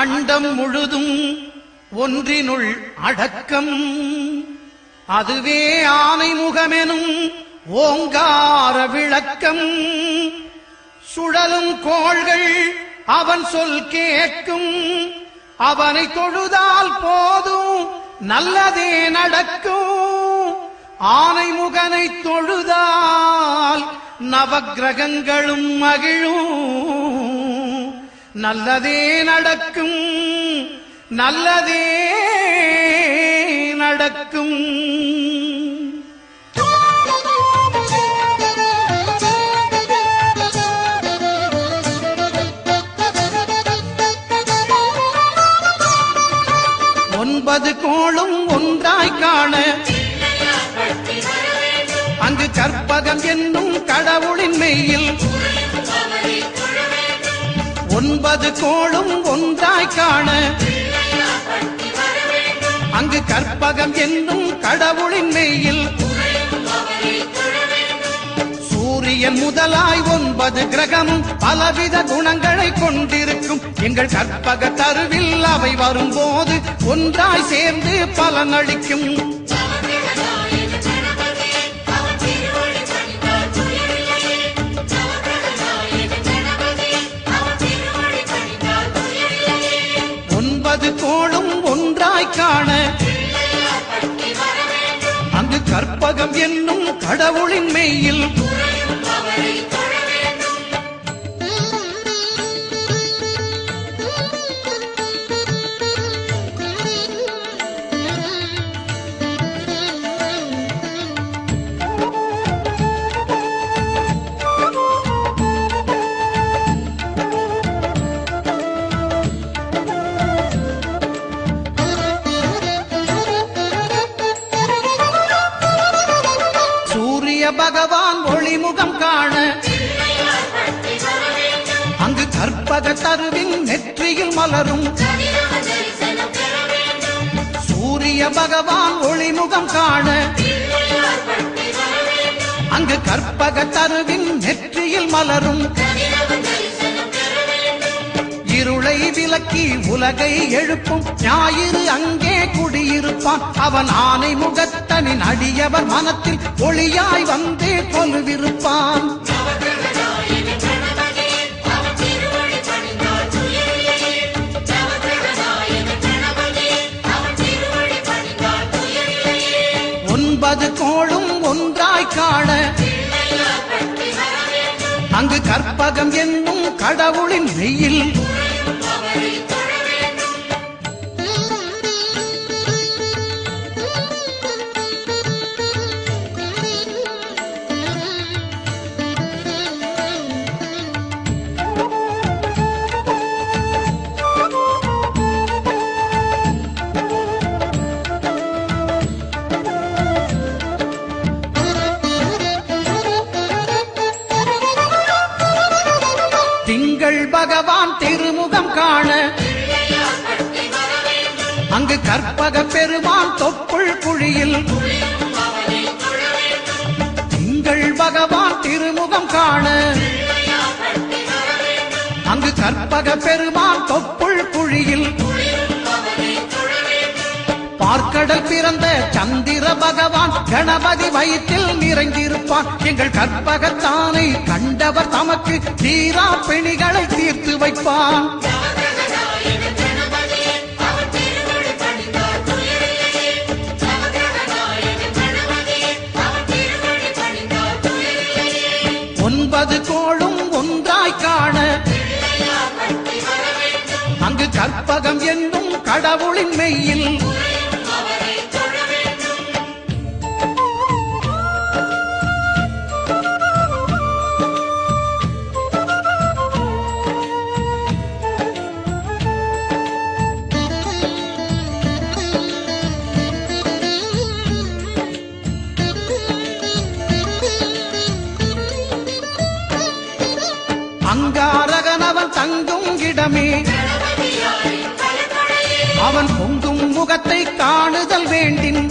அண்டம் முழுதும் ஒன்றினுள் அடக்கம். அதுவே ஆனை முகமெனும் ஓங்கார விளக்கம். சுழலும் கோள்கள் அவன் சொல் கேட்கும். அவனை தொழுதால் போதும் நல்லதே நடக்கும். ஆனை முகனை தொழுதால் நவக்கிரகங்களும் மகிழும். நல்லதே நடக்கும், நல்லதே நடக்கும். ஒன்பது கோளும் ஒன்றாய் காண அங்கு கற்பகம் என்னும் கடவுளின் மெய்யில். ஒன்பது கோளும் ஒன்றாய் காண அங்கு கற்பகம் என்னும் கடவுளின் மெய்யில். சூரியன் முதலாய் 9 கிரகமும் பலவித குணங்களை கொண்டிருக்கும். எங்கள் கற்பக தருவில் அவை வரும்போது ஒன்றாய் சேர்ந்து பலனளிக்கும். கோளும் ஒன்றாய் காண அங்கு கற்பகம் என்னும் கடவுளின் மெய்யில். பகவான் ஒளிமுகம் காண அங்கு கற்பக தருவின் நெற்றியில் மலரும். சூரிய பகவான் ஒளிமுகம் காண அங்கு கற்பக தருவின் நெற்றியில் மலரும். இருளை விலக்கி உலகை எழுப்பும் ஞாயிறு அங்கே குடியிருப்பான். அவன் ஆனை முகத்தனின் அடியவர் மனத்தில் ஒளியாய் வந்து கொலுவிருப்பான். ஒன்பது கோளும் ஒன்றாய் காண அங்கு கற்பகம் என்னும் கடவுளின் மெய்யில். திங்கள் பகவான் திருமுகம் காண அங்கு கற்பக பெருமான் தொப்புள் குழியில். திங்கள் பகவான் திருமுகம் காண அங்கு கற்பக பெருமான் தொப்புள் குழியில். பார்க்கடல் பிறந்த சந்திர பகவான் கணபதி வயிற்றில் நிறைந்திருப்பான். எங்கள் கற்பகத்தானை கண்டவர் தமக்கு தீரா பிணிகளை தீர்த்து வைப்பான். ஒன்பது கோளும் ஒன்றாய் காண அங்கு கற்பகம் என்னும் கடவுளின் மெய்யில். அங்காரகனவன் தங்கும் இடமே அவன் பொங்கும் முகத்தை காணுதல் வேண்டின்.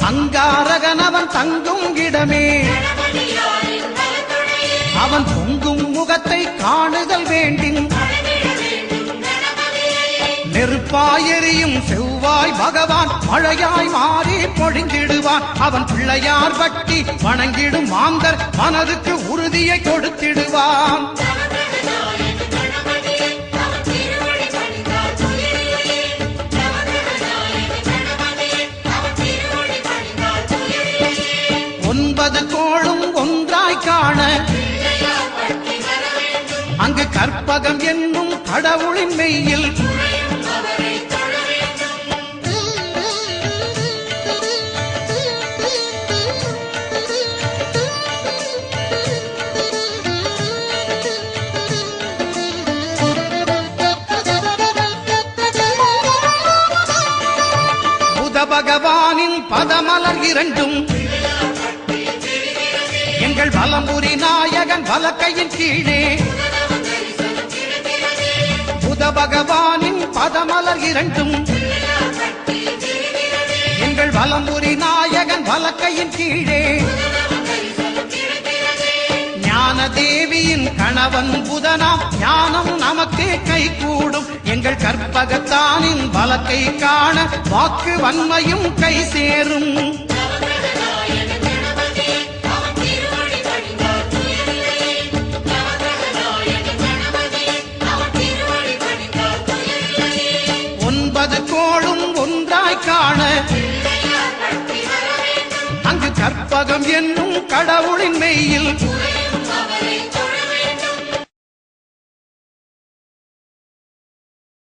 அங்காரகனவன் தங்கும் இடமே அவன் பொங்கும் முகத்தை காணுதல் வேண்டின். நெருப்பாய் எரியும் செவ்வாய் பகவான் மழையாய் மாறி பொழிந்திடுவான். அவன் பிள்ளையார் பட்டி வணங்கிடும் மாந்தர் மனதுக்கு உறுதியை கொடுத்திடுவான். ஒன்பது கோளும் ஒன்றாய் காண அங்கு கற்பகம் என்னும் கடவுளின் மெய்யில் புத பகவானின் பதமலர் இரண்டும் எங்கள் வலம்புரி நாயகன் வலக்கையின் கீழே புத பகவானின் பதமலர் இரண்டும் எங்கள் வலம்புரி நாயகன் வலக்கையின் கீழே ஞான தேவியின் கணவன் புதனாம் ஞானம் நமக்கு கை கூடும். எங்கள் கற்பகத்தானின் வலக்கை காண வாக்கு வன்மையும் கை சேரும். ஒன்பது கோளும் ஒன்றாய் காண அங்கு கற்பகம் என்னும் கடவுளின் மெய்யில்